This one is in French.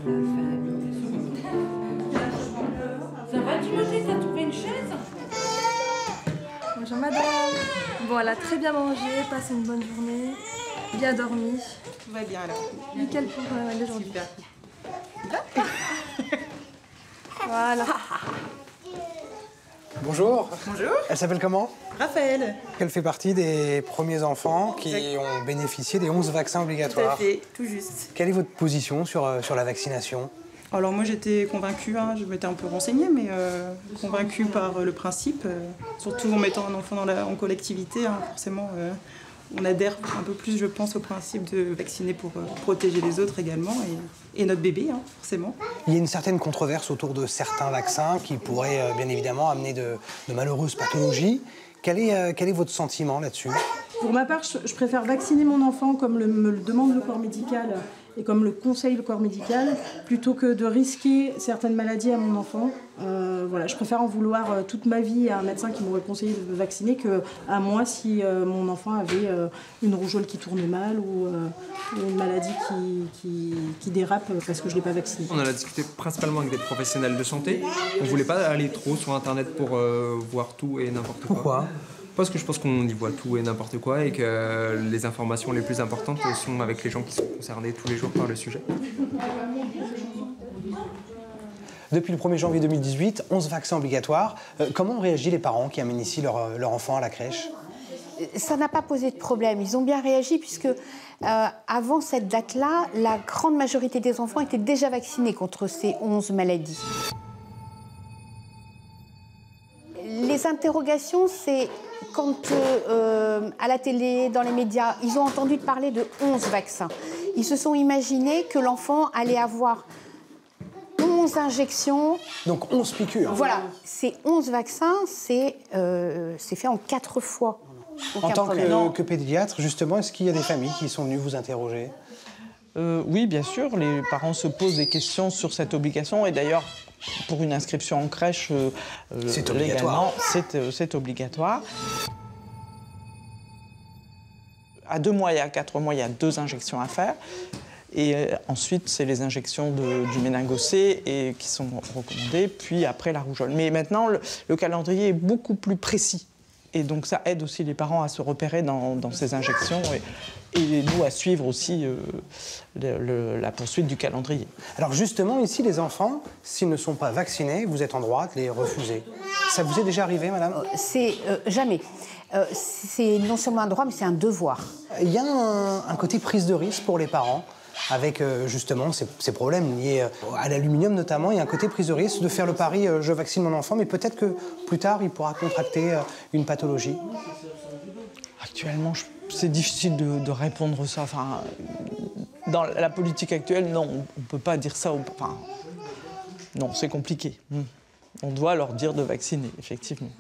Ça va, Timothée, t'as trouvé une chaise? Bonjour madame. Bon, elle a très bien mangé, passé une bonne journée, bien dormi. Tout va bien alors. Nickel pour aujourd'hui. Super. Voilà. Bonjour. Bonjour. Elle s'appelle comment? Raphaël. Elle fait partie des premiers enfants qui ont bénéficié des 11 vaccins Tout à obligatoires. fait, tout juste. Quelle est votre position sur la vaccination? Alors moi j'étais convaincue, je m'étais un peu renseignée, mais convaincue par le principe, surtout en mettant un enfant en collectivité, forcément on adhère un peu plus je pense au principe de vacciner pour protéger les autres également et notre bébé forcément. Il y a une certaine controverse autour de certains vaccins qui pourraient bien évidemment amener de malheureuses pathologies. Quel est votre sentiment là-dessus? Pour ma part, je préfère vacciner mon enfant comme me le demande le corps médical et comme le conseille le corps médical, plutôt que de risquer certaines maladies à mon enfant. Voilà, je préfère en vouloir toute ma vie à un médecin qui m'aurait conseillé de vacciner qu'à moi si mon enfant avait une rougeole qui tourne mal ou une maladie qui dérape parce que je ne l'ai pas vacciné. On en a discuté principalement avec des professionnels de santé. On ne voulait pas aller trop sur Internet pour voir tout et n'importe quoi. Pourquoi? Parce que je pense qu'on y voit tout et n'importe quoi et que les informations les plus importantes sont avec les gens qui sont concernés tous les jours par le sujet. Depuis le 1er janvier 2018, 11 vaccins obligatoires. Comment ont réagi les parents qui amènent ici leur enfant à la crèche? Ça n'a pas posé de problème. Ils ont bien réagi puisque avant cette date-là, la grande majorité des enfants étaient déjà vaccinés contre ces 11 maladies. Les interrogations, c'est quand à la télé, dans les médias, ils ont entendu parler de 11 vaccins. Ils se sont imaginés que l'enfant allait avoir 11 injections. Donc 11 piqûres. Voilà, ces 11 vaccins, c'est fait en 4 fois. En tant que pédiatre, justement, est-ce qu'il y a des familles qui sont venues vous interroger? Oui, bien sûr, les parents se posent des questions sur cette obligation et d'ailleurs, pour une inscription en crèche, c'est obligatoire. C'est obligatoire. À 2 mois et à 4 mois, il y a 2 injections à faire. Et ensuite, c'est les injections du méningo-C et qui sont recommandées, puis après la rougeole. Mais maintenant, le calendrier est beaucoup plus précis. Et donc ça aide aussi les parents à se repérer dans ces injections et nous à suivre aussi la poursuite du calendrier. Alors justement, ici, les enfants, s'ils ne sont pas vaccinés, vous êtes en droit de les refuser. Ça vous est déjà arrivé, madame? C'est jamais. C'est non seulement un droit, mais c'est un devoir. Il y a un côté prise de risque pour les parents avec justement ces problèmes liés à l'aluminium notamment. Il y a un côté prise de risque de faire le pari je vaccine mon enfant, mais peut-être que plus tard il pourra contracter une pathologie. Actuellement, c'est difficile de répondre ça. Enfin, dans la politique actuelle, non, on ne peut pas dire ça. Enfin, non, c'est compliqué. On doit leur dire de vacciner, effectivement.